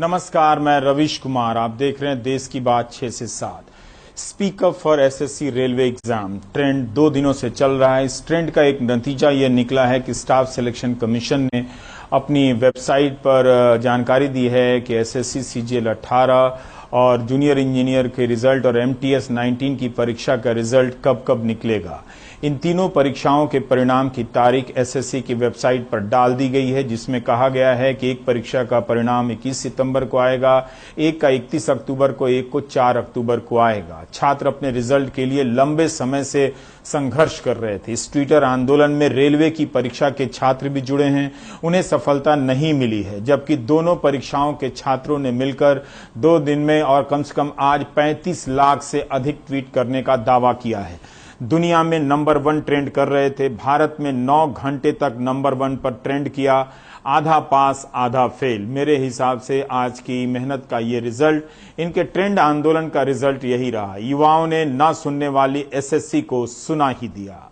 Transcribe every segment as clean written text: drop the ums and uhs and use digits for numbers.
नमस्कार, मैं रविश कुमार। आप देख रहे हैं देश की बात 6 से 7। Speak up for SSC railway exam trend 2 दिनों से चल रहा है। इस ट्रेंड का एक नतीजा यह निकला है कि स्टाफ सिलेक्शन कमीशन ने अपनी वेबसाइट पर जानकारी दी है कि एसएससी सीजीएल 18 और जूनियर इंजीनियर के रिजल्ट और एमटीएस 19 की परीक्षा का रिजल्ट कब कब निकलेगा। इन तीनों परीक्षाओं के परिणाम की तारीख एसएससी की वेबसाइट पर डाल दी गई है, जिसमें कहा गया है कि एक परीक्षा का परिणाम 21 सितंबर को आएगा, एक का 31 अक्टूबर को, एक को 4 अक्टूबर को आएगा। छात्र अपने रिजल्ट के लिए लंबे समय से संघर्ष कर रहे थे। इस ट्विटर आंदोलन में रेलवे की परीक्षा के छात्र भी जुड़े हैं। उन्हें सफलता नहीं मिली है, जबकि दोनों परीक्षाओं के छात्रों ने मिलकर 2 दिन में और कम से कम आज 35 लाख से अधिक ट्वीट करने का दावा किया है। दुनिया में नंबर 1 ट्रेंड कर रहे थे। भारत में 9 घंटे तक नंबर 1 पर ट्रेंड किया। आधा पास आधा फेल। मेरे हिसाब से आज की मेहनत का ये रिजल्ट, इनके ट्रेंड आंदोलन का रिजल्ट यही रहा। युवाओं ने ना सुनने वाली एसएससी को सुना ही दिया।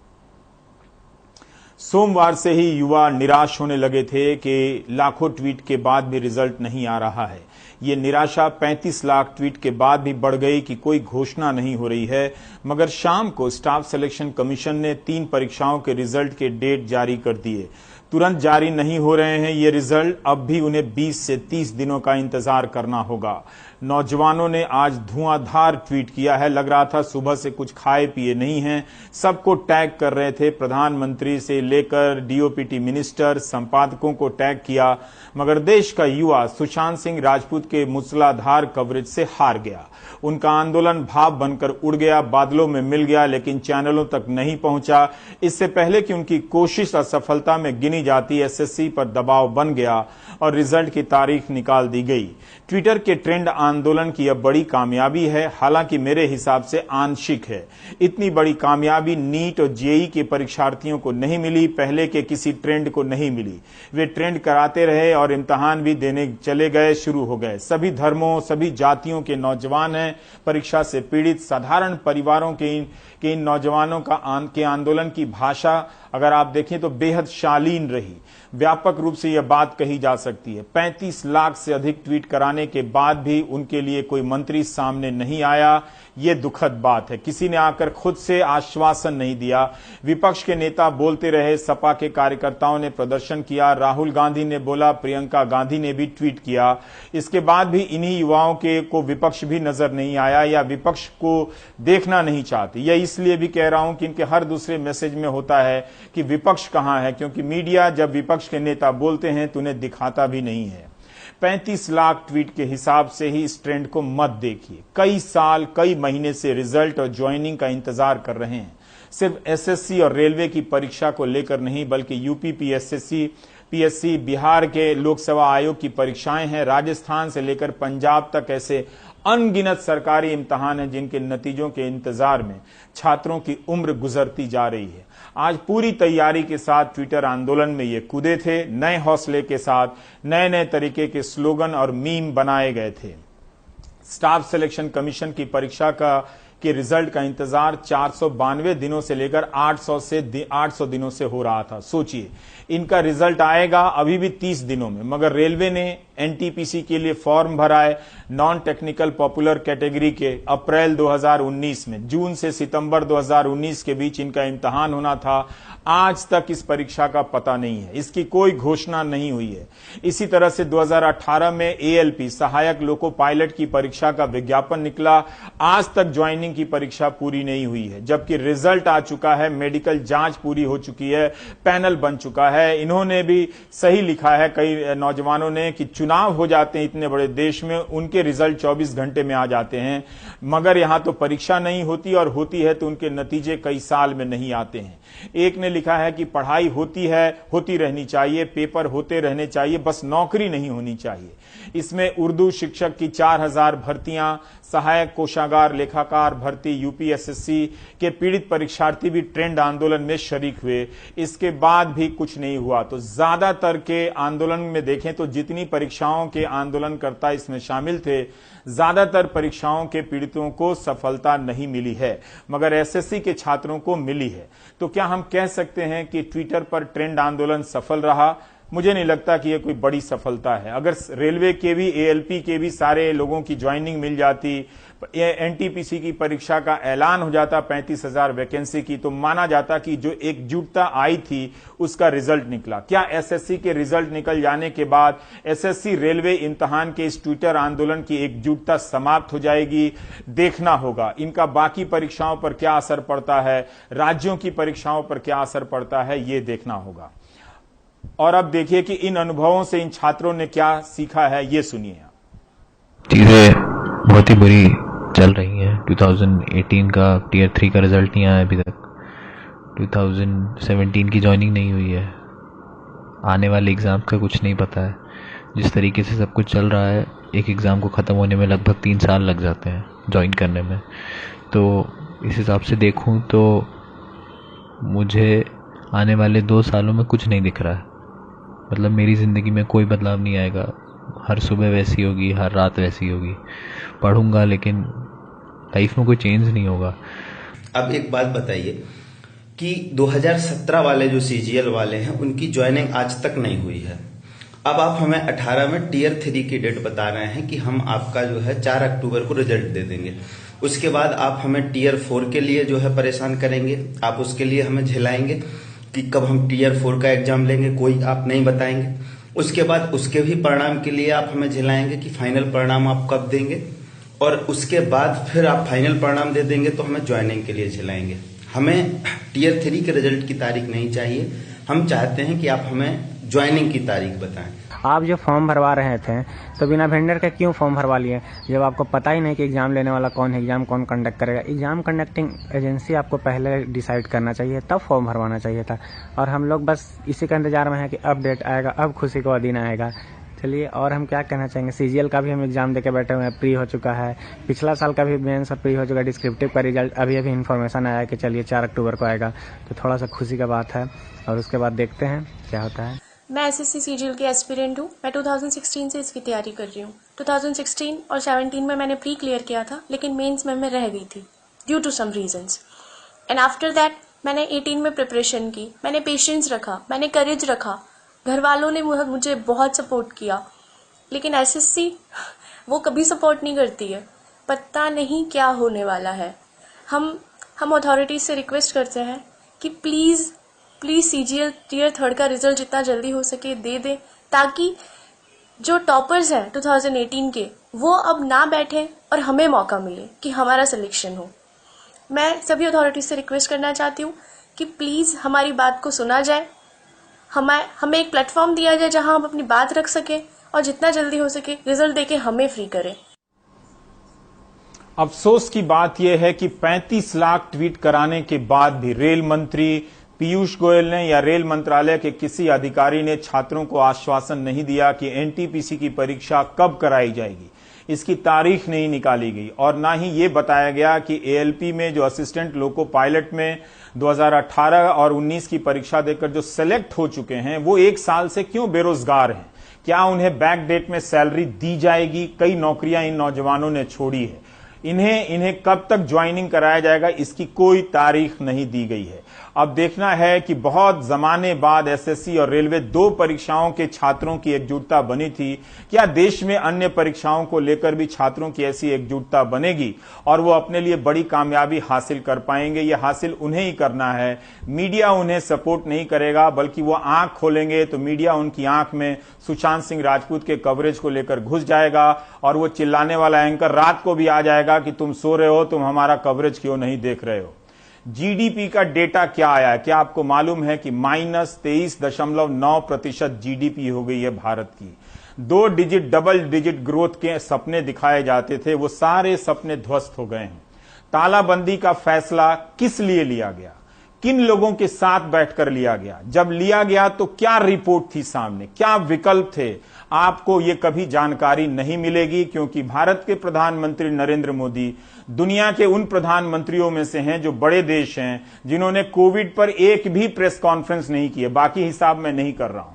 सोमवार से ही युवा निराश होने लगे थे कि लाखों ट्वीट के बाद भी रिजल्ट नहीं आ रहा है। ये निराशा 35 लाख ट्वीट के बाद भी बढ़ गई कि कोई घोषणा नहीं हो रही है। मगर शाम को स्टाफ सिलेक्शन कमीशन ने 3 परीक्षाओं के रिजल्ट के डेट जारी कर दिए। तुरंत जारी नहीं हो रहे हैं ये रिजल्ट। अब भी उन्हें 20 से 30 दिनों का इंतजार करना होगा। नौजवानों ने आज धुआंधार ट्वीट किया है। लग रहा था सुबह से कुछ खाए पिए नहीं हैं। सबको टैग कर रहे थे। प्रधानमंत्री से लेकर डीओपीटी मिनिस्टर, संपादकों को टैग किया। मगर देश का युवा सुशांत सिंह राजपूत के मूसलाधार कवरेज से हार गया। उनका आंदोलन भाप बनकर उड़ गया, बादलों में मिल गया, लेकिन चैनलों तक नहीं पहुंचा। इससे पहले कि उनकी कोशिश असफलता में गिनी जाती, एसएससी पर दबाव बन गया और रिजल्ट की तारीख निकाल दी गई। ट्विटर के ट्रेंड आंदोलन की यह बड़ी कामयाबी है, हालांकि मेरे हिसाब से आंशिक है। इतनी बड़ी कामयाबी नीट और जेईई के परीक्षार्थियों को नहीं मिली, पहले के किसी ट्रेंड को नहीं मिली। वे ट्रेंड कराते रहे और इम्तिहान भी देने चले गए, शुरू हो गए। सभी धर्मों, सभी जातियों के नौजवान हैं परीक्षा से पीड़ित। साधारण परिवारों के इन नौजवानों के आंदोलन की भाषा अगर आप देखें तो बेहद शालीन रही। व्यापक रूप से यह बात कही जा सकती है। 35 लाख से अधिक ट्वीट कराने के बाद भी उनके लिए कोई मंत्री सामने नहीं आया। ये दुखद बात है। किसी ने आकर खुद से आश्वासन नहीं दिया। विपक्ष के नेता बोलते रहे, सपा के कार्यकर्ताओं ने प्रदर्शन किया, राहुल गांधी ने बोला, प्रियंका गांधी ने भी ट्वीट किया। इसके बाद भी इन्हीं युवाओं को विपक्ष भी नजर नहीं आया या विपक्ष को देखना नहीं चाहते। यह इसलिए भी कह रहा हूं कि इनके हर दूसरे मैसेज में होता है कि विपक्ष कहां है, क्योंकि मीडिया जब विपक्ष के नेता बोलते हैं तो उन्हें दिखाता भी नहीं है। 35 लाख ट्वीट के हिसाब से ही इस ट्रेंड को मत देखिए। कई साल, कई महीने से रिजल्ट और ज्वाइनिंग का इंतजार कर रहे हैं। सिर्फ एसएससी और रेलवे की परीक्षा को लेकर नहीं, बल्कि यूपी पीएससी, बिहार के लोकसेवा आयोग की परीक्षाएं हैं, राजस्थान से लेकर पंजाब तक ऐसे अनगिनत सरकारी इम्तिहान हैं जिनके नतीजों के इंतजार में छात्रों की उम्र गुजरती जा रही है। आज पूरी तैयारी के साथ ट्विटर आंदोलन में ये कूदे थे। नए हौसले के साथ नए नए तरीके के स्लोगन और मीम बनाए गए थे। स्टाफ सिलेक्शन कमीशन की परीक्षा के रिजल्ट का इंतजार 492 दिनों से लेकर 800 दिनों से हो रहा था। सोचिए, इनका रिजल्ट आएगा अभी भी 30 दिनों में। मगर रेलवे ने एनटीपीसी के लिए फॉर्म भरा है नॉन टेक्निकल पॉपुलर कैटेगरी के अप्रैल 2019 में। जून से सितंबर 2019 के बीच इनका इम्तिहान होना था। आज तक इस परीक्षा का पता नहीं है, इसकी कोई घोषणा नहीं हुई है। इसी तरह से 2018 में एएलपी सहायक लोको पायलट की परीक्षा का विज्ञापन निकला। आज तक ज्वाइनिंग की परीक्षा पूरी नहीं हुई है, जबकि रिजल्ट आ चुका है, मेडिकल जांच पूरी हो चुकी है, पैनल बन चुका है। इन्होंने भी सही लिखा है कई नौजवानों ने कि चुनाव हो जाते हैं इतने बड़े देश में, उनके रिजल्ट 24 घंटे में आ जाते हैं। मगर यहां तो परीक्षा नहीं होती, और होती है तो उनके नतीजे कई साल में नहीं आते हैं। एक ने लिखा है कि पढ़ाई होती रहनी चाहिए, पेपर होते रहने चाहिए, बस नौकरी नहीं होनी चाहिए। इसमें उर्दू शिक्षक की 4000 भर्तियां, सहायक कोषागार लेखाकार भर्ती, यूपीएसएससी के पीड़ित परीक्षार्थी भी ट्रेंड आंदोलन में शरीक हुए। इसके बाद भी कुछ नहीं हुआ। तो ज्यादातर के आंदोलन में देखें तो जितनी परीक्षाओं के आंदोलनकर्ता इसमें शामिल थे, ज्यादातर परीक्षाओं के पीड़ितों को सफलता नहीं मिली है, मगर एसएससी के छात्रों को मिली है। तो क्या हम कह सकते हैं कि ट्विटर पर ट्रेंड आंदोलन सफल रहा? मुझे नहीं लगता कि यह कोई बड़ी सफलता है। अगर रेलवे के भी, एएलपी के भी सारे लोगों की ज्वाइनिंग मिल जाती, एनटीपीसी की परीक्षा का ऐलान हो जाता 35,000 वैकेंसी की, तो माना जाता कि जो एकजुटता आई थी उसका रिजल्ट निकला। क्या एसएससी के रिजल्ट निकल जाने के बाद एसएससी रेलवे इम्तिहान के इस ट्विटर आंदोलन की एकजुटता समाप्त हो जाएगी? देखना होगा। इनका बाकी परीक्षाओं पर क्या असर पड़ता है, राज्यों की परीक्षाओं पर क्या असर पड़ता है, ये देखना होगा। और अब देखिए कि इन अनुभवों से इन छात्रों ने क्या सीखा है, ये सुनिए। चीज़ें बहुत ही बुरी चल रही हैं। 2018 का टीयर 3 का रिजल्ट नहीं आया अभी तक। 2017 की ज्वाइनिंग नहीं हुई है। आने वाले एग्ज़ाम का कुछ नहीं पता है। जिस तरीके से सब कुछ चल रहा है, एक एग्ज़ाम को ख़त्म होने में लगभग 3 साल लग जाते हैं ज्वाइन करने में। तो इस हिसाब से देखूं तो मुझे आने वाले 2 सालों में कुछ नहीं दिख रहा है। मतलब मेरी ज़िंदगी में कोई बदलाव नहीं आएगा। हर सुबह वैसी होगी, हर रात वैसी होगी। पढ़ूंगा लेकिन लाइफ में कोई चेंज नहीं होगा। अब एक बात बताइए कि 2017 वाले जो सीजीएल वाले हैं उनकी ज्वाइनिंग आज तक नहीं हुई है। अब आप हमें 18 में टीयर 3 की डेट बता रहे हैं कि हम आपका जो है 4 अक्टूबर को रिजल्ट दे देंगे। उसके बाद आप हमें टीयर 4 के लिए जो है परेशान करेंगे। आप उसके लिए हमें झिलाएंगे कि कब हम टीयर 4 का एग्जाम लेंगे, कोई आप नहीं बताएंगे। उसके बाद उसके भी परिणाम के लिए आप हमें झिलाएंगे कि फाइनल परिणाम आप कब देंगे, और उसके बाद फिर आप फाइनल परिणाम दे देंगे तो हमें ज्वाइनिंग के लिए झिलाएंगे। हमें टीयर 3 के रिजल्ट की तारीख नहीं चाहिए। हम चाहते हैं कि आप हमें ज्वाइनिंग की तारीख बताएं। आप जो फॉर्म भरवा रहे थे तो बिना वेंडर का क्यों फॉर्म भरवा लिए, जब आपको पता ही नहीं कि एग्ज़ाम लेने वाला कौन है, एग्ज़ाम कौन कंडक्ट करेगा। एग्ज़ाम कंडक्टिंग एजेंसी आपको पहले डिसाइड करना चाहिए, तब फॉर्म भरवाना चाहिए था। और हम लोग बस इसी का इंतजार में है कि अब डेट आएगा, अब खुशी का दिन आएगा। चलिए, और हम क्या कहना चाहेंगे, सीजीएल का भी हम एग्ज़ाम देके बैठे हुए हैं, प्री हो चुका है। पिछला साल का भी मेंस प्री हो चुका है। डिस्क्रिप्टिव का रिजल्ट अभी इन्फॉर्मेशन आया कि चलिए 4 अक्टूबर को आएगा, तो थोड़ा सा खुशी का बात है। और उसके बाद देखते हैं क्या होता है। मैं एसएससी सीजीएल की एस्पिरेंट हूँ। मैं 2016 से इसकी तैयारी कर रही हूँ। 2016 और 17 में मैंने प्री क्लियर किया था, लेकिन मेंस में मैं रह गई थी due to some reasons. And after that मैंने 18 में प्रिपरेशन की। मैंने पेशेंस रखा, मैंने करेज रखा। घर वालों ने मुझे बहुत सपोर्ट किया, लेकिन एसएससी वो कभी सपोर्ट नहीं करती है। पता नहीं क्या होने वाला है। हम अथॉरिटीज से रिक्वेस्ट करते हैं कि प्लीज़ सीजीएल टीयर 3 का रिजल्ट जितना जल्दी हो सके दे दें, ताकि जो टॉपर्स हैं 2018 के वो अब ना बैठें और हमें मौका मिले कि हमारा सिलेक्शन हो। मैं सभी अथॉरिटीज से रिक्वेस्ट करना चाहती हूँ कि प्लीज़ हमारी बात को सुना जाए, हमें एक प्लेटफॉर्म दिया जाए जहां हम अपनी बात रख सकें, और जितना जल्दी हो सके रिजल्ट देके हमें फ्री करें। अफसोस की बात यह है कि 35 लाख ट्वीट कराने के बाद भी रेल मंत्री पीयूष गोयल ने या रेल मंत्रालय के किसी अधिकारी ने छात्रों को आश्वासन नहीं दिया कि एनटीपीसी की परीक्षा कब कराई जाएगी। इसकी तारीख नहीं निकाली गई, और ना ही ये बताया गया कि एएलपी में जो असिस्टेंट लोको पायलट में 2018 और 19 की परीक्षा देकर जो सेलेक्ट हो चुके हैं वो 1 साल से क्यों बेरोजगार हैं। क्या उन्हें बैक डेट में सैलरी दी जाएगी? कई नौकरियां इन नौजवानों ने छोड़ी है। इन्हें कब तक ज्वाइनिंग कराया जाएगा, इसकी कोई तारीख नहीं दी गई है। अब देखना है कि बहुत जमाने बाद एसएससी और रेलवे 2 परीक्षाओं के छात्रों की एकजुटता बनी थी। क्या देश में अन्य परीक्षाओं को लेकर भी छात्रों की ऐसी एकजुटता बनेगी और वो अपने लिए बड़ी कामयाबी हासिल कर पाएंगे? ये हासिल उन्हें ही करना है। मीडिया उन्हें सपोर्ट नहीं करेगा, बल्कि वो आंख खोलेंगे तो मीडिया उनकी आंख में सुशांत सिंह राजपूत के कवरेज को लेकर घुस जाएगा, और वो चिल्लाने वाला एंकर रात को भी आ जाएगा कि तुम सो रहे हो, तुम हमारा कवरेज क्यों नहीं देख रहे हो। जीडीपी का डेटा क्या आया है? क्या आपको मालूम है कि -23.9% जीडीपी हो गई है भारत की। 2 डिजिट डबल डिजिट ग्रोथ के सपने दिखाए जाते थे, वो सारे सपने ध्वस्त हो गए हैं। तालाबंदी का फैसला किस लिए लिया गया, किन लोगों के साथ बैठकर लिया गया, जब लिया गया तो क्या रिपोर्ट थी सामने, क्या विकल्प थे, आपको ये कभी जानकारी नहीं मिलेगी, क्योंकि भारत के प्रधानमंत्री नरेंद्र मोदी दुनिया के उन प्रधानमंत्रियों में से हैं जो बड़े देश हैं जिन्होंने कोविड पर एक भी प्रेस कॉन्फ्रेंस नहीं की है। बाकी हिसाब मैं नहीं कर रहा हूं।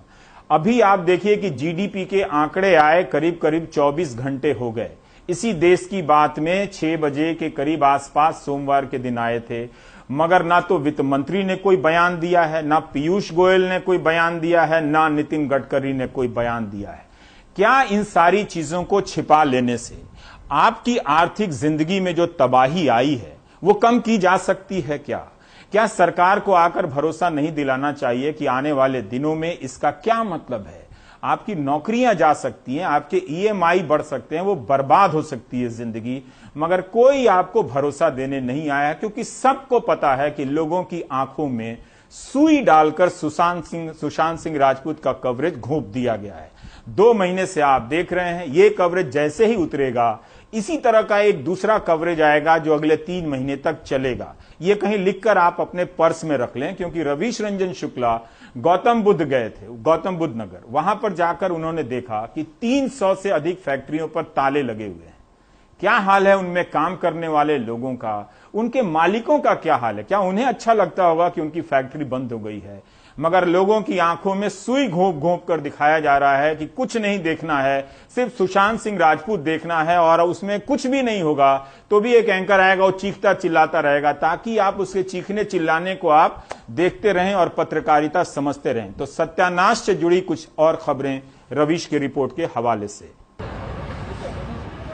अभी आप देखिए कि जीडीपी के आंकड़े आए करीब 24 घंटे हो गए। इसी देश की बात में 6 बजे के करीब आसपास सोमवार के दिन आए थे। मगर ना तो वित्त मंत्री ने कोई बयान दिया है, ना पीयूष गोयल ने कोई बयान दिया है, ना नितिन गडकरी ने कोई बयान दिया है। क्या इन सारी चीजों को छिपा लेने से आपकी आर्थिक जिंदगी में जो तबाही आई है वो कम की जा सकती है? क्या सरकार को आकर भरोसा नहीं दिलाना चाहिए कि आने वाले दिनों में इसका क्या मतलब है? आपकी नौकरियां जा सकती हैं, आपके ईएमआई बढ़ सकते हैं, वो बर्बाद हो सकती है जिंदगी, मगर कोई आपको भरोसा देने नहीं आया, क्योंकि सबको पता है कि लोगों की आंखों में सुई डालकर सुशांत सिंह राजपूत का कवरेज घोंप दिया गया है। 2 महीने से आप देख रहे हैं, ये कवरेज जैसे ही उतरेगा इसी तरह का एक दूसरा कवरेज आएगा जो अगले 3 महीने तक चलेगा। ये कहीं लिखकर आप अपने पर्स में रख लें, क्योंकि रवीश रंजन शुक्ला गौतम बुद्ध गए थे, गौतम बुद्ध नगर, वहां पर जाकर उन्होंने देखा कि 300 से अधिक फैक्ट्रियों पर ताले लगे हुए हैं। क्या हाल है उनमें काम करने वाले लोगों का, उनके मालिकों का क्या हाल है? क्या उन्हें अच्छा लगता होगा कि उनकी फैक्ट्री बंद हो गई है? मगर लोगों की आंखों में सुई घोंप घोंप कर दिखाया जा रहा है कि कुछ नहीं देखना है, सिर्फ सुशांत सिंह राजपूत देखना है, और उसमें कुछ भी नहीं होगा तो भी एक एंकर आएगा, वो चीखता चिल्लाता रहेगा, ताकि आप उसके चीखने चिल्लाने को आप देखते रहें और पत्रकारिता समझते रहें। तो सत्यानाश से जुड़ी कुछ और खबरें रवीश की रिपोर्ट के हवाले से।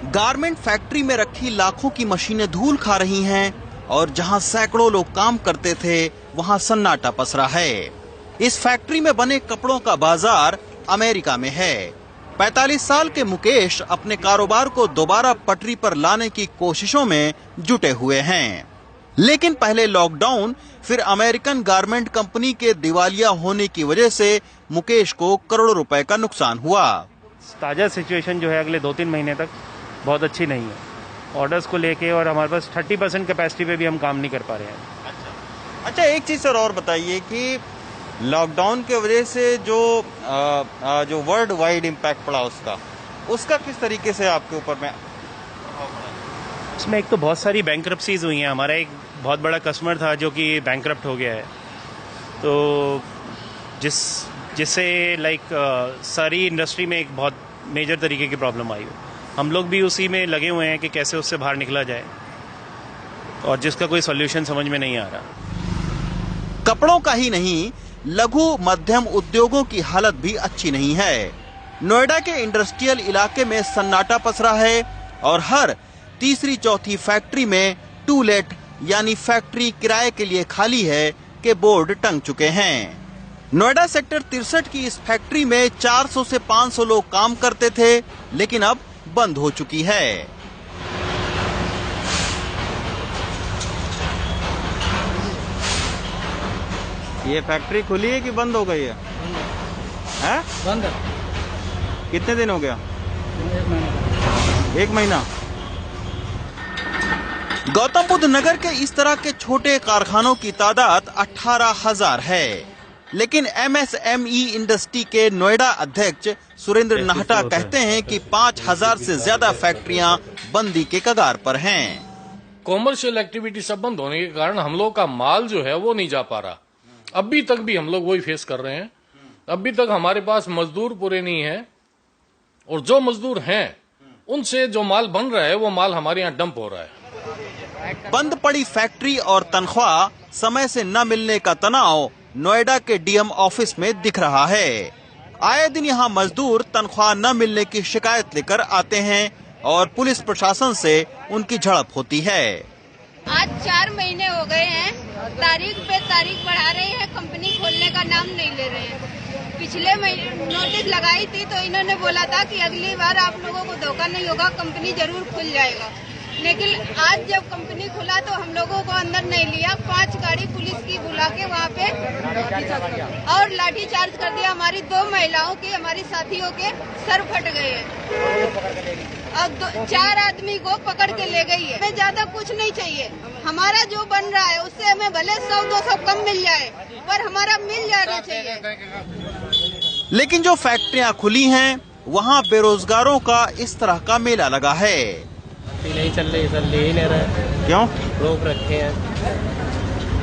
गारमेंट फैक्ट्री में रखी लाखों की मशीनें धूल खा रही हैं और जहां सैकड़ों लोग काम करते थे वहां सन्नाटा पसरा है। इस फैक्ट्री में बने कपड़ों का बाजार अमेरिका में है। 45 साल के मुकेश अपने कारोबार को दोबारा पटरी पर लाने की कोशिशों में जुटे हुए हैं, लेकिन पहले लॉकडाउन, फिर अमेरिकन गारमेंट कंपनी के दिवालिया होने की वजह से मुकेश को करोड़ों रुपए का नुकसान हुआ। ताजा सिचुएशन जो है अगले 2-3 महीने तक बहुत अच्छी नहीं है ऑर्डर्स को लेके, और हमारे पास 30% कैपेसिटी पे भी हम काम नहीं कर पा रहे हैं। अच्छा, एक चीज सर और बताइए कि लॉकडाउन के वजह से जो वर्ल्ड वाइड इम्पैक्ट पड़ा उसका किस तरीके से आपके ऊपर में? इसमें एक तो बहुत सारी बैंक्रप्सीज हुई हैं। हमारा एक बहुत बड़ा कस्टमर था जो कि बैंक्रप्ट हो गया है, तो जिससे सारी इंडस्ट्री में एक बहुत मेजर तरीके की प्रॉब्लम आई हो। हम लोग भी उसी में लगे हुए हैं कि कैसे उससे बाहर निकला जाए, और जिसका कोई सॉल्यूशन समझ में नहीं आ रहा। कपड़ों का ही नहीं, लघु मध्यम उद्योगों की हालत भी अच्छी नहीं है। नोएडा के इंडस्ट्रियल इलाके में सन्नाटा पसरा है और हर तीसरी चौथी फैक्ट्री में टू लेट यानी फैक्ट्री किराए के लिए खाली है के बोर्ड टंग चुके हैं। नोएडा सेक्टर 63 की इस फैक्ट्री में 400 से 500 लोग काम करते थे, लेकिन अब बंद हो चुकी है। ये फैक्ट्री खुली है कि बंद हो गई है? बंद है। कितने दिन हो गया? 1 महीना। गौतम बुद्ध नगर के इस तरह के छोटे कारखानों की तादाद 18,000 है, लेकिन एमएसएमई इंडस्ट्री के नोएडा अध्यक्ष सुरेंद्र नाहटा कहते हैं कि 5,000 से ज्यादा फैक्ट्रियां बंदी के कगार पर हैं। कॉमर्शियल एक्टिविटी सब बंद होने के कारण हम लोग का माल जो है वो नहीं जा पा रहा। अभी तक भी हम लोग वही फेस कर रहे हैं। अभी तक हमारे पास मजदूर पूरे नहीं है, और जो मजदूर हैं उनसे जो माल बन रहा है वो माल हमारे यहाँ डंप हो रहा है। बंद पड़ी फैक्ट्री और तनख्वाह समय से न मिलने का तनाव नोएडा के डीएम ऑफिस में दिख रहा है। आए दिन यहाँ मजदूर तनख्वाह न मिलने की शिकायत लेकर आते हैं और पुलिस प्रशासन से उनकी झड़प होती है। आज 4 महीने हो गए हैं, तारीख पे तारीख बढ़ा रहे हैं, कंपनी खोलने का नाम नहीं ले रहे हैं। पिछले महीने नोटिस लगाई थी तो इन्होंने बोला था कि अगली बार आप लोगों को धोखा नहीं होगा, कंपनी जरूर खुल जाएगा। लेकिन आज जब कंपनी खुला तो हम लोगों को अंदर नहीं लिया, 5 गाड़ी पुलिस की बुला के वहाँ पे और लाठी चार्ज कर दिया। हमारी 2 महिलाओं के, हमारी साथियों के सर फट गए हैं और 4 आदमी को पकड़ के ले गई है। हमें ज्यादा कुछ नहीं चाहिए, हमारा जो बन रहा है उससे हमें भले 100-200 कम मिल जाए, पर हमारा मिल जाना चाहिए। लेकिन जो फैक्ट्रियां खुली हैं वहाँ बेरोजगारों का इस तरह का मेला लगा है। नहीं चल रही सर, ले ही नहीं रहे। क्यों रोक रखे हैं।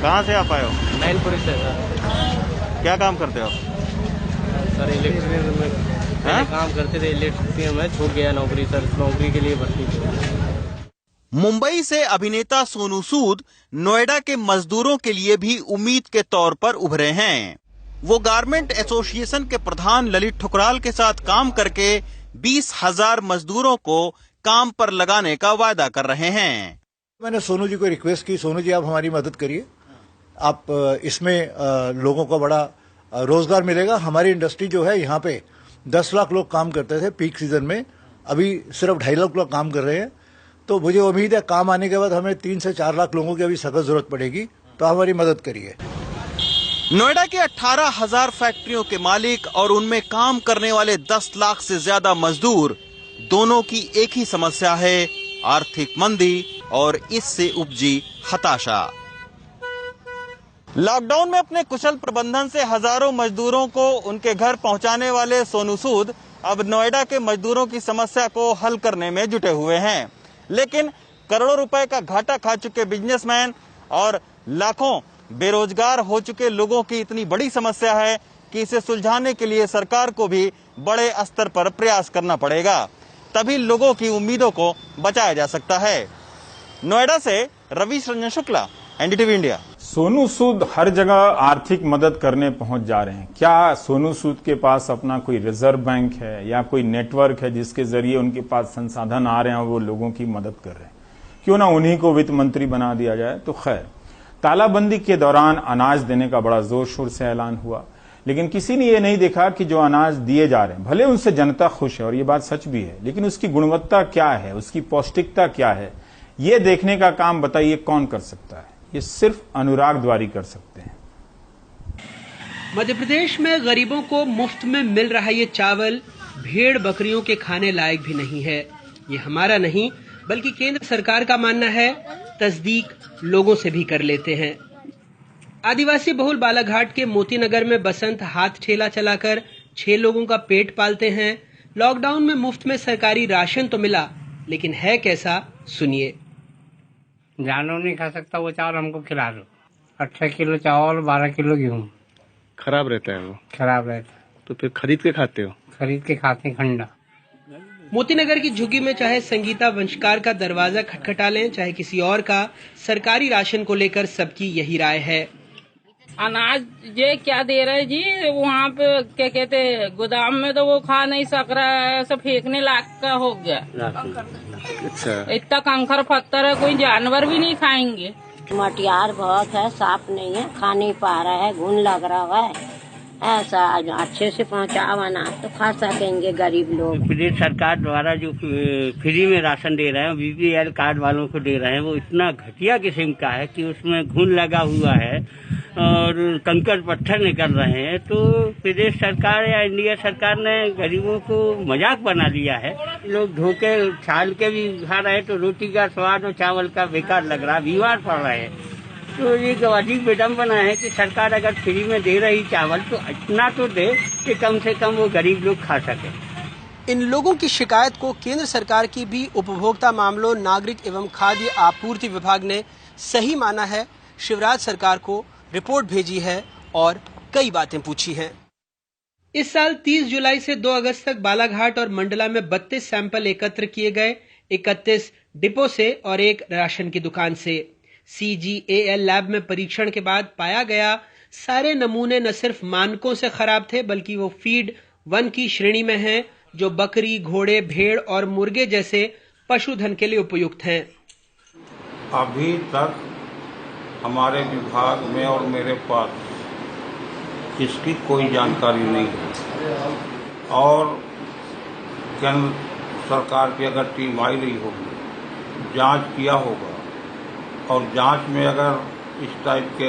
कहाँ से आप आए हो? मैनपुरी से सर। क्या काम करते हो? सर इलेक्ट्रिशियन में काम करते थे, इलेक्ट्रिशियन में छूट गया नौकरी सर, नौकरी के लिए भर्ती किया। मुंबई से अभिनेता सोनू सूद नोएडा के मजदूरों के लिए भी उम्मीद के तौर पर उभरे हैं। वो गारमेंट एसोसिएशन के प्रधान ललित ठुकराल के साथ काम करके 20,000 मजदूरों को काम पर लगाने का वादा कर रहे हैं। मैंने सोनू जी को रिक्वेस्ट की, सोनू जी आप हमारी मदद करिए, आप इसमें लोगों को बड़ा रोजगार मिलेगा। हमारी इंडस्ट्री जो है यहाँ पे 10 लाख लोग काम करते थे पीक सीजन में, अभी सिर्फ 2.5 लाख लोग काम कर रहे हैं। तो मुझे उम्मीद है काम आने के बाद हमें 3 से 4 लाख लोगों की अभी सख्त जरूरत पड़ेगी, तो हमारी मदद करिए। नोएडा के 18,000 फैक्ट्रियों के मालिक और उनमें काम करने वाले 10 लाख से ज्यादा मजदूर, दोनों की एक ही समस्या है, आर्थिक मंदी और इससे उपजी हताशा। लॉकडाउन में अपने कुशल प्रबंधन से हजारों मजदूरों को उनके घर पहुंचाने वाले सोनू सूद अब नोएडा के मजदूरों की समस्या को हल करने में जुटे हुए हैं। लेकिन करोड़ों रुपए का घाटा खा चुके बिजनेसमैन और लाखों बेरोजगार हो चुके लोगों की इतनी बड़ी समस्या है कि इसे सुलझाने के लिए सरकार को भी बड़े स्तर पर प्रयास करना पड़ेगा, तभी लोगों की उम्मीदों को बचाया जा सकता है। नोएडा से रवीश रंजन शुक्ला, एनडीटीवी इंडिया। सोनू सूद हर जगह आर्थिक मदद करने पहुंच जा रहे हैं। क्या सोनू सूद के पास अपना कोई रिजर्व बैंक है या कोई नेटवर्क है जिसके जरिए उनके पास संसाधन आ रहे हैं और वो लोगों की मदद कर रहे हैं? क्यों ना उन्हीं को वित्त मंत्री बना दिया जाए। तो खैर, तालाबंदी के दौरान अनाज देने का बड़ा जोर शोर से ऐलान हुआ, लेकिन किसी ने ये नहीं देखा कि जो अनाज दिए जा रहे हैं, भले उनसे जनता खुश है और ये बात सच भी है, लेकिन उसकी गुणवत्ता क्या है, उसकी पौष्टिकता क्या है, ये देखने का काम बताइए कौन कर सकता है? ये सिर्फ अनुराग द्वारी कर सकते हैं। मध्य प्रदेश में गरीबों को मुफ्त में मिल रहा ये चावल भेड़ बकरियों के खाने लायक भी नहीं है। ये हमारा नहीं बल्कि केंद्र सरकार का मानना है, तस्दीक लोगों से भी कर लेते हैं। आदिवासी बहुल बालाघाट के मोती नगर में बसंत हाथ ठेला चलाकर 6 लोगों का पेट पालते हैं। लॉकडाउन में मुफ्त में सरकारी राशन तो मिला, लेकिन है कैसा, सुनिए। जानवर नहीं खा सकता वो चावल हमको खिला दो। 18 किलो चावल, 12 किलो गेहूँ। खराब रहता है वो? खराब रहता है। तो फिर खरीद के खाते हो? खरीद के खाते हैं, खंडा। मोतीनगर की झुग्गी में चाहे संगीता वंशकार का दरवाजा खटखटा लें, चाहे किसी और का, सरकारी राशन को लेकर सबकी यही राय है। अनाज ये क्या दे रहे जी, वहाँ पे क्या कहते गोदाम में तो वो खा नहीं सक रहा है, सब फेंकने लायक का हो गया। अच्छा, इतना कंकर पत्थर है, कोई जानवर भी नहीं खाएंगे। मटियार बहुत है, साफ नहीं है, खा नहीं पा रहा है, घुन लग रहा है। ऐसा अच्छे से पहुँचाओ अनाज तो खा सकेंगे गरीब लोग। प्रदेश सरकार द्वारा जो फ्री में राशन दे रहे हैं, बीपीएल कार्ड वालों को दे रहे हैं, वो इतना घटिया किस्म का है कि उसमें घुन लगा हुआ है और कंकड़ पत्थर निकल रहे हैं। तो प्रदेश सरकार या इंडिया सरकार ने गरीबों को मजाक बना लिया है। लोग धोखे छाल के भी खा रहे हैं तो रोटी का स्वाद और चावल का बेकार लग रहा है, बीमार पड़ रहे हैं। तो ये अधिक विडम्बना है कि सरकार अगर फ्री में दे रही चावल तो इतना तो दे कि कम से कम वो गरीब लोग खा सके। इन लोगों की शिकायत को केंद्र सरकार की भी उपभोक्ता मामलों, नागरिक एवं खाद्य आपूर्ति विभाग ने सही माना है। शिवराज सरकार को रिपोर्ट भेजी है और कई बातें पूछी हैं। इस साल 30 जुलाई से 2 अगस्त तक बालाघाट और मंडला में 32 सैंपल एकत्र किए गए, 31 डिपो से और 1 राशन की दुकान से। CGAL लैब में परीक्षण के बाद पाया गया सारे नमूने न सिर्फ मानकों से खराब थे, बल्कि वो फीड 1 की श्रेणी में हैं, जो बकरी, घोड़े, भेड़ और मुर्गे जैसे पशुधन के लिए उपयुक्त हैं। अभी तक हमारे विभाग में और मेरे पास इसकी कोई जानकारी नहीं है और केंद्र सरकार की अगर टीम आई रही होगी, जांच किया होगा और जांच में अगर इस टाइप के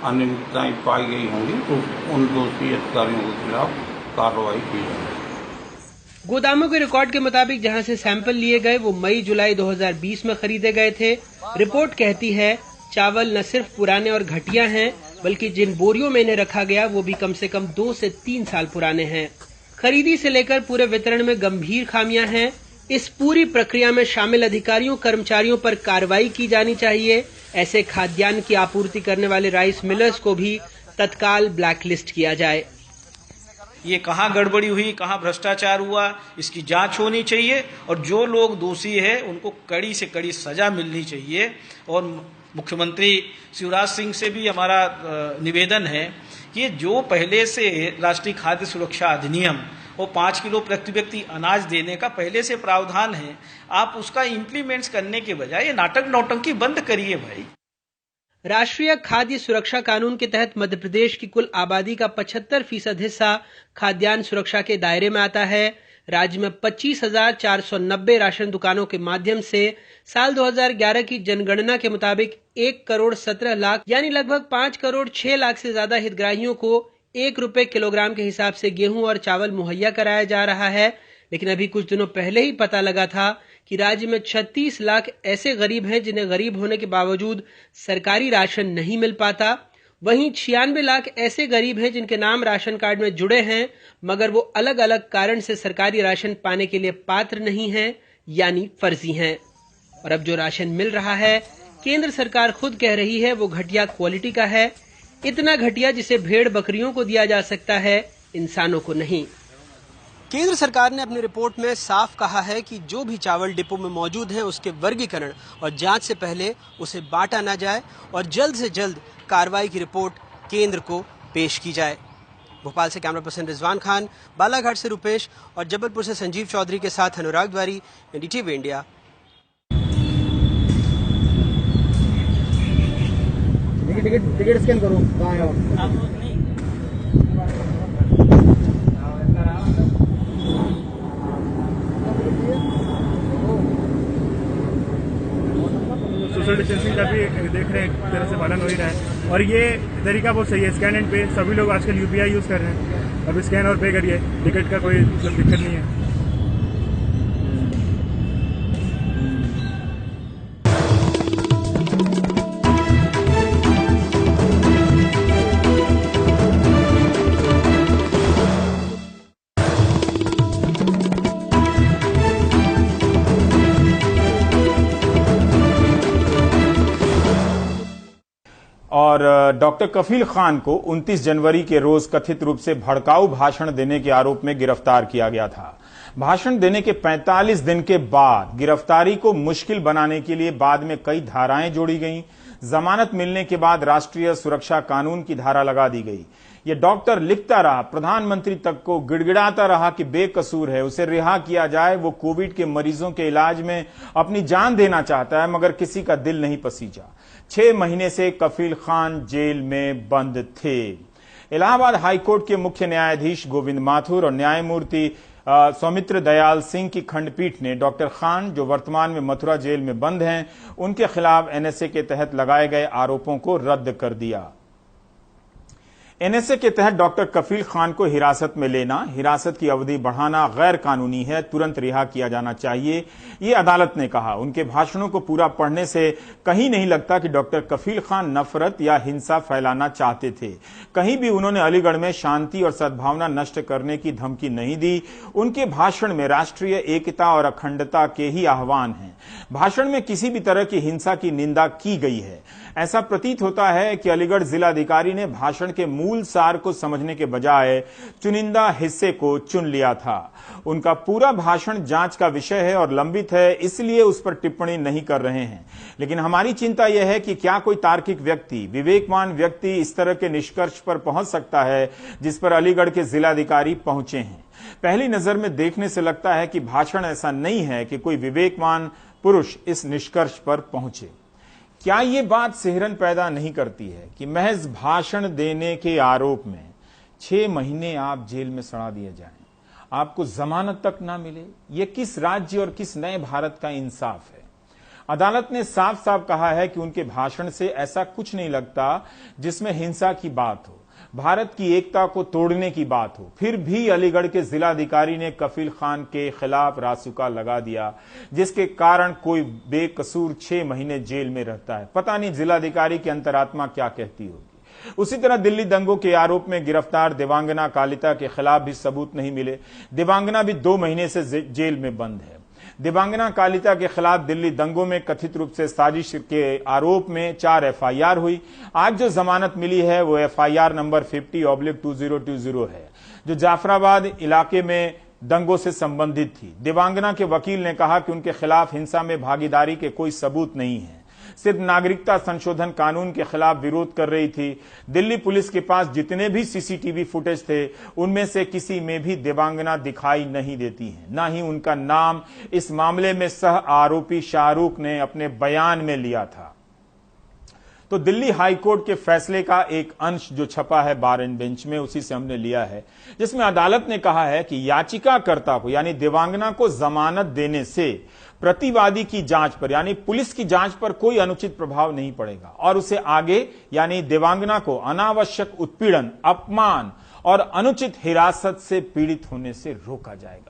अनियमितताएं पाई गई होंगी तो उन दोषी अधिकारियों के खिलाफ कार्रवाई की जाएगी। गोदामों के रिकॉर्ड के मुताबिक जहां से सैंपल लिए गए वो मई-जुलाई 2020 में खरीदे गए थे। रिपोर्ट कहती है चावल न सिर्फ पुराने और घटिया हैं, बल्कि जिन बोरियों में इन्हें रखा गया वो भी कम से कम 2 से 3 साल पुराने हैं। खरीदी से लेकर पूरे वितरण में गंभीर खामियां हैं। इस पूरी प्रक्रिया में शामिल अधिकारियों, कर्मचारियों पर कार्रवाई की जानी चाहिए। ऐसे खाद्यान्न की आपूर्ति करने वाले राइस मिलर्स को भी तत्काल ब्लैकलिस्ट किया जाए। ये कहाँ गड़बड़ी हुई, कहाँ भ्रष्टाचार हुआ, इसकी जांच होनी चाहिए और जो लोग दोषी है उनको कड़ी से कड़ी सजा मिलनी चाहिए। और मुख्यमंत्री शिवराज सिंह से भी हमारा निवेदन है कि जो पहले से राष्ट्रीय खाद्य सुरक्षा अधिनियम और 5 किलो प्रति व्यक्ति अनाज देने का पहले से प्रावधान है, आप उसका इम्प्लीमेंट्स करने के बजाय ये नाटक नौटंकी बंद करिए भाई। राष्ट्रीय खाद्य सुरक्षा कानून के तहत मध्य प्रदेश की कुल आबादी का 75% हिस्सा खाद्यान्न सुरक्षा के दायरे में आता है। राज्य में 25,490 राशन दुकानों के माध्यम से साल 2011 की जनगणना के मुताबिक 1 करोड़ 17 लाख यानी लगभग 5 करोड़ 6 लाख से ज्यादा हितग्राहियों को 1 रुपए किलोग्राम के हिसाब से गेहूं और चावल मुहैया कराया जा रहा है। लेकिन अभी कुछ दिनों पहले ही पता लगा था कि राज्य में 36 लाख ऐसे गरीब हैं जिन्हें गरीब होने के बावजूद सरकारी राशन नहीं मिल पाता। वहीं 96 लाख ऐसे गरीब हैं जिनके नाम राशन कार्ड में जुड़े हैं मगर वो अलग अलग कारण से सरकारी राशन पाने के लिए पात्र नहीं हैं यानी फर्जी हैं। और अब जो राशन मिल रहा है केंद्र सरकार खुद कह रही है वो घटिया क्वालिटी का है, इतना घटिया जिसे भेड़ बकरियों को दिया जा सकता है, इंसानों को नहीं। केंद्र सरकार ने अपनी रिपोर्ट में साफ कहा है कि जो भी चावल डिपो में मौजूद है उसके वर्गीकरण और जांच से पहले उसे बांटा न जाए और जल्द से जल्द कार्रवाई की रिपोर्ट केंद्र को पेश की जाए। भोपाल से कैमरा पर्सन रिजवान खान, बालाघाट से रुपेश और जबलपुर से संजीव चौधरी के साथ अनुराग द्वारी, एनडीटीवी इंडिया। टिकट स्कैन करो, कहाँ है? सोशल डिस्टेंसिंग का भी देख रहे हैं, एक तरह से पालन हो ही रहा है और ये तरीका बहुत सही है। स्कैन एंड पे, सभी लोग आजकल यूपीआई यूज़ कर रहे हैं। अब स्कैन और पे करिए, टिकट का कोई दिक्कत नहीं है। और डॉक्टर कफील खान को 29 जनवरी के रोज कथित रूप से भड़काऊ भाषण देने के आरोप में गिरफ्तार किया गया था। भाषण देने के 45 दिन के बाद गिरफ्तारी को मुश्किल बनाने के लिए बाद में कई धाराएं जोड़ी गईं। जमानत मिलने के बाद राष्ट्रीय सुरक्षा कानून की धारा लगा दी गई। ये डॉक्टर लिखता रहा, प्रधानमंत्री तक को गिड़गिड़ाता रहा कि बेकसूर है, उसे रिहा किया जाए। वो कोविड के मरीजों के इलाज में अपनी जान देना चाहता है मगर किसी का दिल नहीं पसीजा। 6 महीने से कफील खान जेल में बंद थे। इलाहाबाद हाईकोर्ट के मुख्य न्यायाधीश गोविंद माथुर और न्यायमूर्ति सौमित्र दयाल सिंह की खंडपीठ ने डॉक्टर खान, जो वर्तमान में मथुरा जेल में बंद हैं, उनके खिलाफ एनएसए के तहत लगाए गए आरोपों को रद्द कर दिया। एनएसए के तहत डॉक्टर कफील खान को हिरासत में लेना, हिरासत की अवधि बढ़ाना गैर कानूनी है, तुरंत रिहा किया जाना चाहिए, ये अदालत ने कहा। उनके भाषणों को पूरा पढ़ने से कहीं नहीं लगता कि डॉक्टर कफील खान नफरत या हिंसा फैलाना चाहते थे। कहीं भी उन्होंने अलीगढ़ में शांति और सद्भावना नष्ट करने की धमकी नहीं दी। उनके भाषण में राष्ट्रीय एकता और अखंडता के ही आह्वान हैं। भाषण में किसी भी तरह की हिंसा की निंदा की गई है। ऐसा प्रतीत होता है कि अलीगढ़ जिलाधिकारी ने भाषण के मूल सार को समझने के बजाय चुनिंदा हिस्से को चुन लिया था। उनका पूरा भाषण जांच का विषय है और लंबित है, इसलिए उस पर टिप्पणी नहीं कर रहे हैं। लेकिन हमारी चिंता यह है कि क्या कोई तार्किक व्यक्ति, विवेकवान व्यक्ति इस तरह के निष्कर्ष पर पहुंच सकता है जिस पर अलीगढ़ के जिलाधिकारी पहुंचे हैं। पहली नजर में देखने से लगता है कि भाषण ऐसा नहीं है कि कोई विवेकवान पुरुष इस निष्कर्ष पर पहुंचे। क्या ये बात सिहरन पैदा नहीं करती है कि महज भाषण देने के आरोप में 6 महीने आप जेल में सड़ा दिए जाएं, आपको जमानत तक ना मिले? ये किस राज्य और किस नए भारत का इंसाफ है? अदालत ने साफ साफ कहा है कि उनके भाषण से ऐसा कुछ नहीं लगता जिसमें हिंसा की बात हो, भारत की एकता को तोड़ने की बात हो। फिर भी अलीगढ़ के जिलाधिकारी ने कफील खान के खिलाफ रासुका लगा दिया, जिसके कारण कोई बेकसूर 6 महीने जेल में रहता है। पता नहीं जिलाधिकारी की अंतरात्मा क्या कहती होगी। उसी तरह दिल्ली दंगों के आरोप में गिरफ्तार देवांगना कालिता के खिलाफ भी सबूत नहीं मिले। देवांगना भी 2 महीने से जेल में बंद है। देवांगना कालिता के खिलाफ दिल्ली दंगों में कथित रूप से साजिश के आरोप में 4 एफआईआर हुई। आज जो जमानत मिली है वो एफआईआर नंबर 50/2020 है, जो जाफराबाद इलाके में दंगों से संबंधित थी। देवांगना के वकील ने कहा कि उनके खिलाफ हिंसा में भागीदारी के कोई सबूत नहीं है, सिर्फ नागरिकता संशोधन कानून के खिलाफ विरोध कर रही थी। दिल्ली पुलिस के पास जितने भी सीसीटीवी फुटेज थे उनमें से किसी में भी देवांगना दिखाई नहीं देती है, न ही उनका नाम इस मामले में सह आरोपी शाहरुख ने अपने बयान में लिया था। तो दिल्ली हाई कोर्ट के फैसले का एक अंश जो छपा है बार एंड बेंच में, उसी से हमने लिया है, जिसमें अदालत ने कहा है कि याचिकाकर्ता को यानी देवांगना को जमानत देने से प्रतिवादी की जांच पर यानी पुलिस की जांच पर कोई अनुचित प्रभाव नहीं पड़ेगा और उसे आगे यानी देवांगना को अनावश्यक उत्पीड़न, अपमान और अनुचित हिरासत से पीड़ित होने से रोका जाएगा।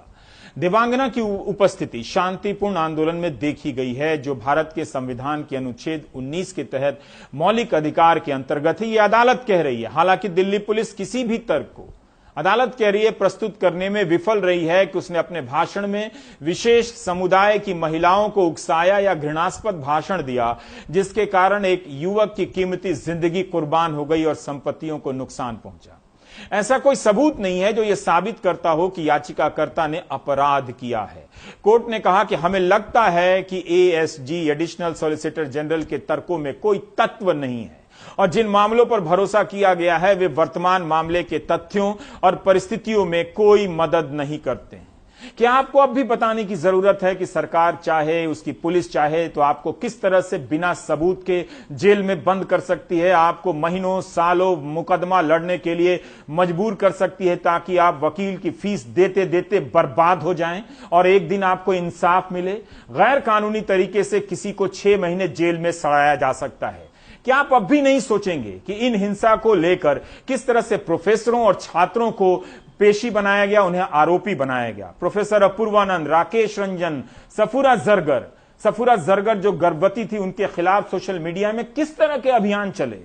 देवांगना की उपस्थिति शांतिपूर्ण आंदोलन में देखी गई है, जो भारत के संविधान के अनुच्छेद 19 के तहत मौलिक अधिकार के अंतर्गत है, यह अदालत कह रही है। हालांकि दिल्ली पुलिस किसी भी तर्क को अदालत कह रही है प्रस्तुत करने में विफल रही है कि उसने अपने भाषण में विशेष समुदाय की महिलाओं को उकसाया या घृणास्पद भाषण दिया, जिसके कारण एक युवक की कीमती जिंदगी कुर्बान हो गई और संपत्तियों को नुकसान पहुंचा। ऐसा कोई सबूत नहीं है जो यह साबित करता हो कि याचिकाकर्ता ने अपराध किया है। कोर्ट ने कहा कि हमें लगता है कि एएसजी एडिशनल सॉलिसिटर जनरल के तर्कों में कोई तत्व नहीं है और जिन मामलों पर भरोसा किया गया है वे वर्तमान मामले के तथ्यों और परिस्थितियों में कोई मदद नहीं करते हैं। क्या आपको अब भी बताने की जरूरत है कि सरकार चाहे, उसकी पुलिस चाहे तो आपको किस तरह से बिना सबूत के जेल में बंद कर सकती है, आपको महीनों सालों मुकदमा लड़ने के लिए मजबूर कर सकती है ताकि आप वकील की फीस देते देते बर्बाद हो जाएं और एक दिन आपको इंसाफ मिले। गैर कानूनी तरीके से किसी को 6 महीने जेल में सड़ाया जा सकता है। क्या आप अब भी नहीं सोचेंगे कि इन हिंसा को लेकर किस तरह से प्रोफेसरों और छात्रों को पेशी बनाया गया, उन्हें आरोपी बनाया गया? प्रोफेसर अपूर्वानंद, राकेश रंजन, सफूरा जरगर जो गर्भवती थी, उनके खिलाफ सोशल मीडिया में किस तरह के अभियान चले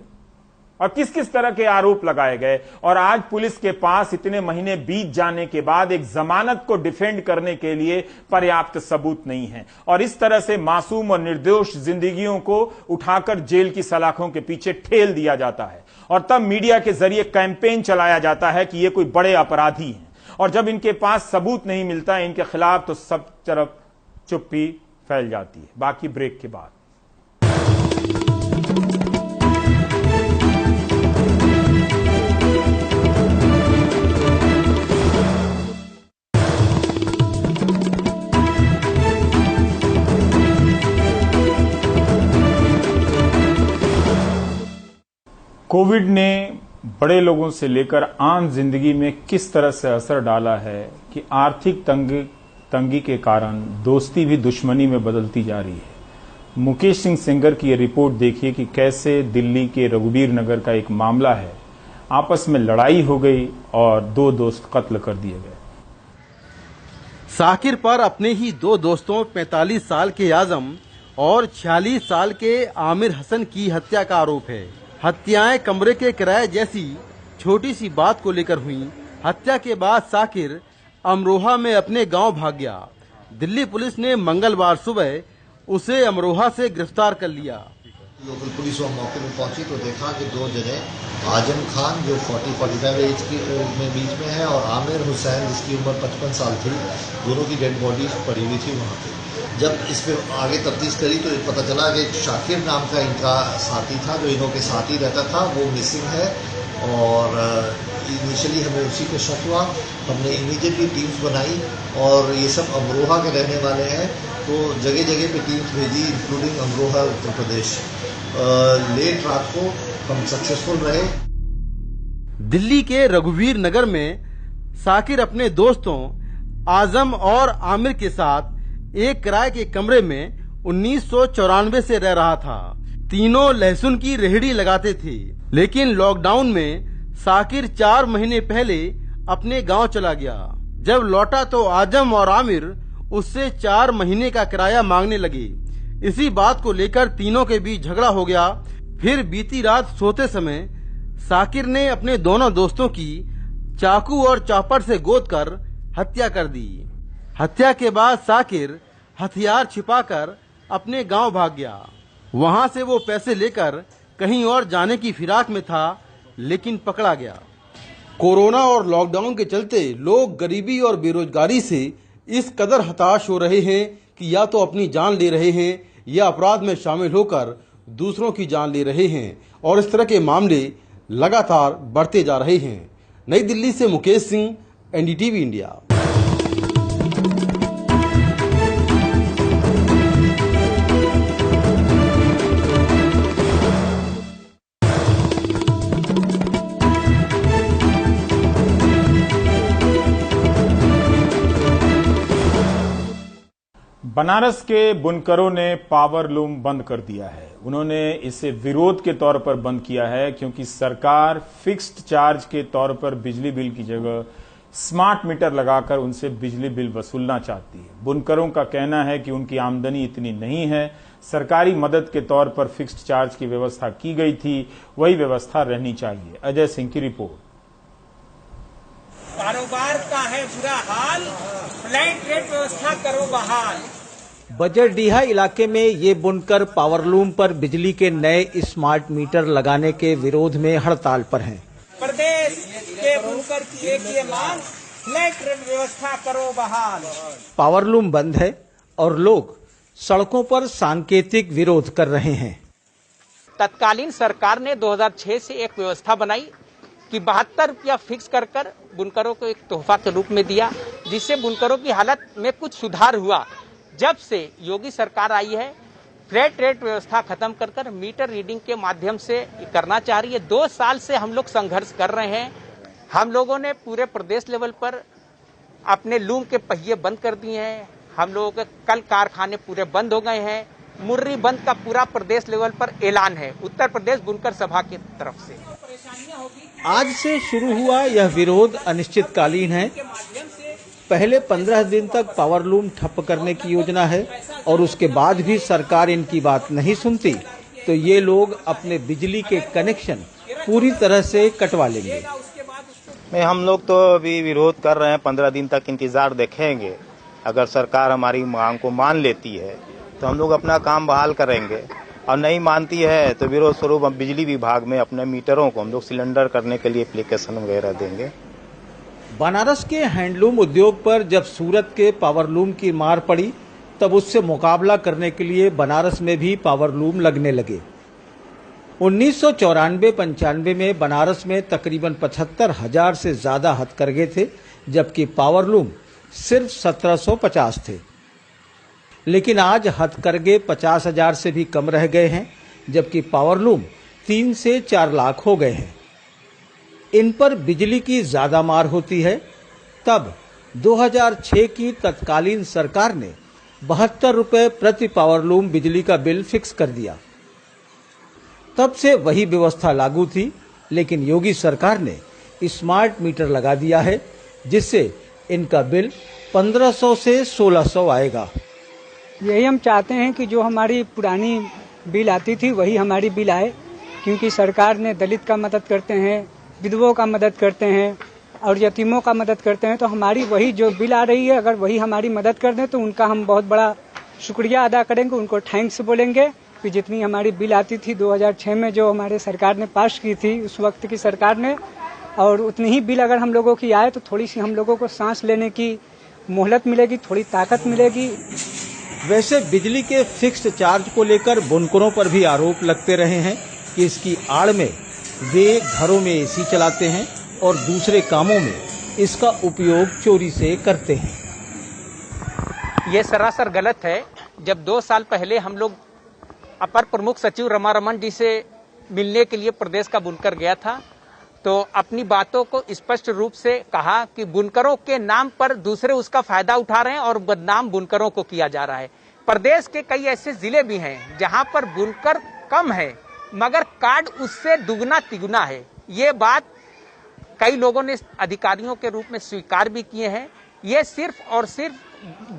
और किस किस तरह के आरोप लगाए गए, और आज पुलिस के पास इतने महीने बीत जाने के बाद एक जमानत को डिफेंड करने के लिए पर्याप्त सबूत नहीं है और इस तरह से मासूम और निर्दोष जिंदगियों को उठाकर जेल की सलाखों के पीछे ठेल दिया जाता है और तब मीडिया के जरिए कैंपेन चलाया जाता है कि ये कोई बड़े अपराधी हैं और जब इनके पास सबूत नहीं मिलता इनके खिलाफ तो सब तरफ चुप्पी फैल जाती है। बाकी ब्रेक के बाद। कोविड ने बड़े लोगों से लेकर आम जिंदगी में किस तरह से असर डाला है कि आर्थिक तंगी के कारण दोस्ती भी दुश्मनी में बदलती जा रही है। मुकेश सिंह सेंगर की यह रिपोर्ट देखिए कि कैसे दिल्ली के रघुबीर नगर का एक मामला है, आपस में लड़ाई हो गई और 2 दोस्त कत्ल कर दिए गए। साकिर पर अपने ही 2 दोस्तों 45 साल के आजम और 46 साल के आमिर हसन की हत्या का आरोप है। हत्याएं कमरे के किराए जैसी छोटी सी बात को लेकर हुई। हत्या के बाद साकिर अमरोहा में अपने गांव भाग गया। दिल्ली पुलिस ने मंगलवार सुबह उसे अमरोहा से गिरफ्तार कर लिया। लोकल पुलिस वहाँ मौके पर पहुंची तो देखा कि 2 जने आजम खान जो 40-45 एज की में बीच में है और आमिर हुसैन जिसकी उम्र 55 साल थी, दोनों की डेड बॉडी पड़ी हुई थी वहाँ पे। जब इस पे आगे तफ्तीश करी तो पता चला कि शाकिर नाम का इनका साथी था जो इन्हों के साथ ही रहता था, वो मिसिंग है और इनिशियली हमें उसी पे शक हुआ। हमने इमीडिएटली टीम्स बनाई और ये सब अमरोहा के रहने वाले हैं तो जगह जगह पे टीम्स भेजी इंक्लूडिंग अमरोहा उत्तर प्रदेश। लेट रात को हम सक्सेसफुल रहे। दिल्ली के रघुवीर नगर में साकिर अपने दोस्तों आजम और आमिर के साथ एक किराए के कमरे में 1994 से रह रहा था। तीनों लहसुन की रेहड़ी लगाते थे, लेकिन लॉकडाउन में साकिर 4 महीने पहले अपने गांव चला गया। जब लौटा तो आजम और आमिर उससे 4 महीने का किराया मांगने लगे। इसी बात को लेकर तीनों के बीच झगड़ा हो गया। फिर बीती रात सोते समय साकिर ने अपने दोनों दोस्तों की चाकू और चॉपर से गोदकर हत्या कर दी। हत्या के बाद साकिर हथियार छिपाकर अपने गांव भाग गया। वहां से वो पैसे लेकर कहीं और जाने की फिराक में था, लेकिन पकड़ा गया। कोरोना और लॉकडाउन के चलते लोग गरीबी और बेरोजगारी से इस कदर हताश हो रहे हैं कि या तो अपनी जान ले रहे हैं या अपराध में शामिल होकर दूसरों की जान ले रहे हैं, और इस तरह के मामले लगातार बढ़ते जा रहे हैं। नई दिल्ली से मुकेश सिंह, एनडीटीवी इंडिया। बनारस के बुनकरों ने पावर लूम बंद कर दिया है। उन्होंने इसे विरोध के तौर पर बंद किया है क्योंकि सरकार फिक्स्ड चार्ज के तौर पर बिजली बिल की जगह स्मार्ट मीटर लगाकर उनसे बिजली बिल वसूलना चाहती है। बुनकरों का कहना है कि उनकी आमदनी इतनी नहीं है, सरकारी मदद के तौर पर फिक्स्ड चार्ज की व्यवस्था की गई थी, वही व्यवस्था रहनी चाहिए। अजय सिंह की रिपोर्ट। कारोबार का है बुरा हाल, फ्लैट रेट व्यवस्था करो बहाल। बजरडीहा इलाके में ये बुनकर पावरलूम पर बिजली के नए स्मार्ट मीटर लगाने के विरोध में हड़ताल पर हैं। प्रदेश के बुनकर की एक ये मांग, फ्लैट रेट व्यवस्था करो बहाल। पावरलूम बंद है और लोग सड़कों पर सांकेतिक विरोध कर रहे हैं। तत्कालीन सरकार ने 2006 से एक व्यवस्था बनाई कि 72 रुपया फिक्स कर बुनकरों को एक तोहफा के रूप में दिया, जिससे बुनकरों की हालत में कुछ सुधार हुआ। जब से योगी सरकार आई है, फ्लैट रेट व्यवस्था खत्म कर मीटर रीडिंग के माध्यम से करना चाह रही है। 2 साल से हम लोग संघर्ष कर रहे हैं। हम लोगों ने पूरे प्रदेश लेवल पर अपने लूम के पहिए बंद कर दिए हैं। हम लोगों के कल कारखाने पूरे बंद हो गए हैं। मुर्री बंद का पूरा प्रदेश लेवल पर ऐलान है उत्तर प्रदेश बुनकर सभा की तरफ से। आज से शुरू हुआ यह विरोध अनिश्चितकालीन है। पहले 15 दिन तक पावरलूम ठप करने की योजना है और उसके बाद भी सरकार इनकी बात नहीं सुनती तो ये लोग अपने बिजली के कनेक्शन पूरी तरह से कटवा लेंगे। हम लोग तो अभी विरोध कर रहे हैं, 15 दिन तक इंतजार देखेंगे। अगर सरकार हमारी मांग को मान लेती है तो हम लोग अपना काम बहाल करेंगे, और नहीं मानती है तो विरोध स्वरूप हम बिजली विभाग में अपने मीटरों को हम लोग सिलेंडर करने के लिए एप्लीकेशन वगैरह देंगे। बनारस के हैंडलूम उद्योग पर जब सूरत के पावरलूम की मार पड़ी तब उससे मुकाबला करने के लिए बनारस में भी पावरलूम लगने लगे। 1994-95 में बनारस में तकरीबन 75,000 से ज्यादा हथकरघे थे, जबकि पावरलूम सिर्फ 1750 थे। लेकिन आज हथकरघे 50,000 से भी कम रह गए हैं, जबकि पावरलूम 3 से 4 लाख हो गए हैं। इन पर बिजली की ज्यादा मार होती है। तब 2006 की तत्कालीन सरकार ने 72 रुपए प्रति पावरलूम बिजली का बिल फिक्स कर दिया। तब से वही व्यवस्था लागू थी, लेकिन योगी सरकार ने स्मार्ट मीटर लगा दिया है, जिससे इनका बिल 1500 से 1600 आएगा। यही हम चाहते हैं कि जो हमारी पुरानी बिल आती थी वही हमारी बिल आए, क्योंकि सरकार ने दलित का मदद करते हैं, विधवों का मदद करते हैं और यतीमों का मदद करते हैं। तो हमारी वही जो बिल आ रही है, अगर वही हमारी मदद कर दें तो उनका हम बहुत बड़ा शुक्रिया अदा करेंगे, उनको थैंक्स बोलेंगे कि जितनी हमारी बिल आती थी 2006 में जो हमारे सरकार ने पास की थी उस वक्त की सरकार ने, और उतनी ही बिल अगर हम लोगों की आए तो थोड़ी सी हम लोगों को सांस लेने की मोहलत मिलेगी, थोड़ी ताकत मिलेगी। वैसे बिजली के फिक्स्ड चार्ज को लेकर बुनकरों पर भी आरोप लगते रहे हैं कि इसकी आड़ में वे घरों में एसी चलाते हैं और दूसरे कामों में इसका उपयोग चोरी से करते हैं। ये सरासर गलत है। जब 2 साल पहले हम लोग अपर प्रमुख सचिव रमा रमन जी से मिलने के लिए प्रदेश का बुनकर गया था, तो अपनी बातों को स्पष्ट रूप से कहा कि बुनकरों के नाम पर दूसरे उसका फायदा उठा रहे हैं और बदनाम बुनकरों को किया जा रहा है। प्रदेश के कई ऐसे जिले भी हैं जहां पर बुनकर कम है मगर कार्ड उससे दुगना तिगुना है। ये बात कई लोगों ने अधिकारियों के रूप में स्वीकार भी किए हैं। ये सिर्फ और सिर्फ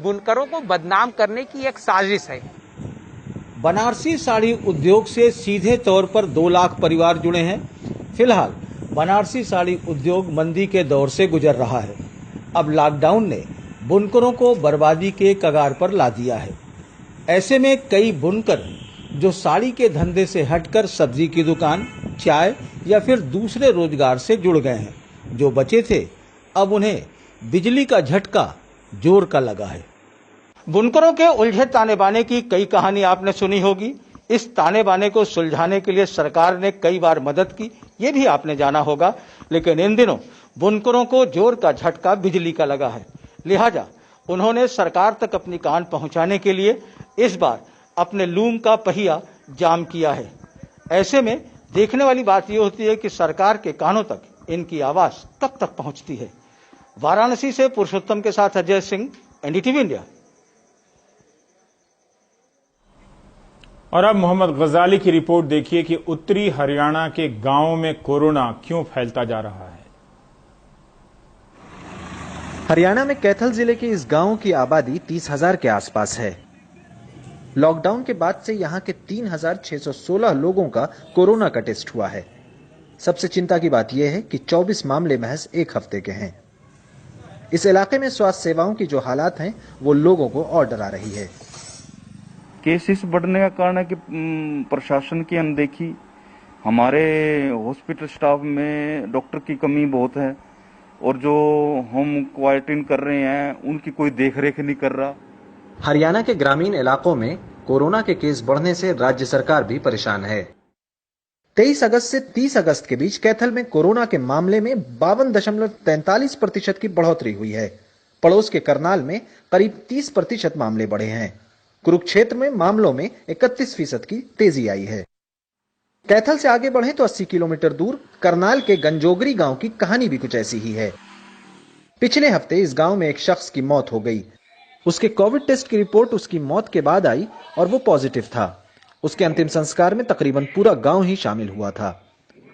बुनकरों को बदनाम करने की एक साजिश है। बनारसी साड़ी उद्योग से सीधे तौर पर 2 लाख परिवार जुड़े हैं। फिलहाल बनारसी साड़ी उद्योग मंदी के दौर से गुजर रहा है। अब लॉकडाउन ने बुनकरों को बर्बादी के कगार पर ला दिया है। ऐसे में कई बुनकर जो साड़ी के धंधे से हटकर सब्जी की दुकान, चाय या फिर दूसरे रोजगार से जुड़ गए हैं, जो बचे थे अब उन्हें बिजली का झटका जोर का लगा है। बुनकरों के उलझे ताने बाने की कई कहानी आपने सुनी होगी। इस ताने बाने को सुलझाने के लिए सरकार ने कई बार मदद की, ये भी आपने जाना होगा। लेकिन इन दिनों बुनकरों को जोर का झटका बिजली का लगा है, लिहाजा उन्होंने सरकार तक अपनी कान पहुंचाने के लिए इस बार अपने लूम का पहिया जाम किया है। ऐसे में देखने वाली बात यह होती है कि सरकार के कानों तक इनकी आवाज कब तक पहुंचती है। वाराणसी से पुरुषोत्तम के साथ अजय सिंह, एनडीटीवी इंडिया। और अब मोहम्मद गजाली की रिपोर्ट देखिए कि उत्तरी हरियाणा के गांवों में कोरोना क्यों फैलता जा रहा है। हरियाणा में कैथल जिले के इस गांव की आबादी 30,000 के आसपास है। लॉकडाउन के बाद से यहां के 3,616 लोगों का कोरोना का टेस्ट हुआ है। सबसे चिंता की बात यह है कि 24 मामले महज एक हफ्ते के हैं। इस इलाके में स्वास्थ्य सेवाओं की जो हालात हैं वो लोगों को और डरा रही है। केसेस बढ़ने का कारण है कि प्रशासन की अनदेखी, हमारे हॉस्पिटल स्टाफ में डॉक्टर की कमी बहुत है और जो हम क्वारंटाइन कर रहे हैं उनकी कोई देखरेख नहीं कर रहा। हरियाणा के ग्रामीण इलाकों में कोरोना के केस बढ़ने से राज्य सरकार भी परेशान है। 23 अगस्त से 30 अगस्त के बीच कैथल में कोरोना के मामले में 52.43% की बढ़ोतरी हुई है। पड़ोस के करनाल में करीब 30% मामले बढ़े हैं। कुरुक्षेत्र में मामलों में 31% की तेजी आई है। कैथल से आगे बढ़े तो 80 किलोमीटर दूर करनाल के गंजोगरी गांव की कहानी भी कुछ ऐसी ही है। पिछले हफ्ते इस गांव में एक शख्स की मौत हो गई। उसके कोविड टेस्ट की रिपोर्ट उसकी मौत के बाद आई और वो पॉजिटिव था। उसके अंतिम संस्कार में तकरीबन पूरा गांव ही शामिल हुआ था।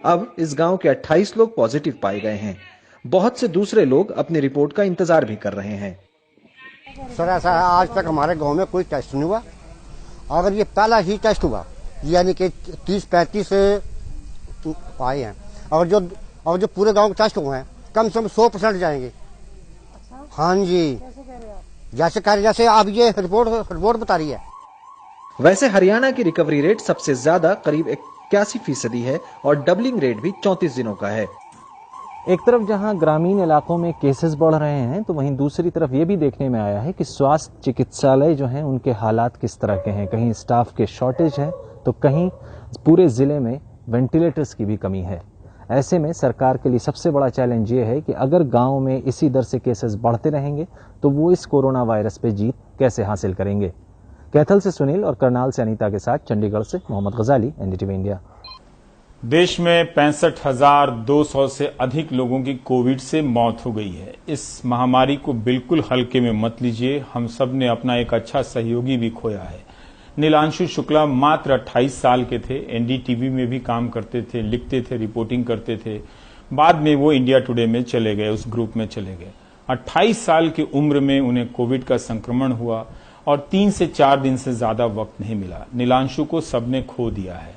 अब इस गांव के 28 लोग पॉजिटिव पाए गए हैं। बहुत से दूसरे लोग अपनी रिपोर्ट का इंतजार भी कर रहे हैं। सर ऐसा है, आज तक हमारे गांव में कोई टेस्ट नहीं हुआ। अगर ये पहला ही टेस्ट हुआ यानी कि 30-35 आए हैं और जो पूरे गांव के टेस्ट हुए हैं कम से कम 100% जाएंगे। हाँ जी, जैसे अब ये रिपोर्ट बता रही है। वैसे हरियाणा की रिकवरी रेट सबसे ज्यादा करीब 81% है और डबलिंग रेट भी 34 दिनों का है। एक तरफ जहां ग्रामीण इलाकों में केसेस बढ़ रहे हैं तो वहीं दूसरी तरफ ये भी देखने में आया है कि स्वास्थ्य चिकित्सालय जो हैं उनके हालात किस तरह के हैं। कहीं स्टाफ के शॉर्टेज है तो कहीं पूरे जिले में वेंटिलेटर्स की भी कमी है। ऐसे में सरकार के लिए सबसे बड़ा चैलेंज ये है कि अगर गांव में इसी दर से केसेस बढ़ते रहेंगे तो वो इस कोरोना वायरस पे जीत कैसे हासिल करेंगे। कैथल से सुनील और करनाल से अनीता के साथ चंडीगढ़ से मोहम्मद गजाली, एनडीटीवी इंडिया। देश में 65,200 से अधिक लोगों की कोविड से मौत हो गई है। इस महामारी को बिल्कुल हल्के में मत लीजिए। हम सब ने अपना एक अच्छा सहयोगी भी खोया है। नीलांशु शुक्ला मात्र 28 साल के थे। एनडीटीवी में भी काम करते थे, लिखते थे, रिपोर्टिंग करते थे। बाद में वो इंडिया टुडे में चले गए, उस ग्रुप में चले गए। 28 साल की उम्र में उन्हें कोविड का संक्रमण हुआ और 3 से 4 दिन से ज्यादा वक्त नहीं मिला। नीलांशु को सबने खो दिया है।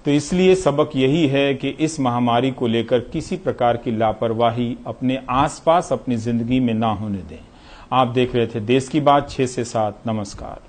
तो इसलिए सबक यही है कि इस महामारी को लेकर किसी प्रकार की लापरवाही अपने आसपास अपनी जिंदगी में ना होने दें। आप देख रहे थे देश की बात 6 से 7। नमस्कार।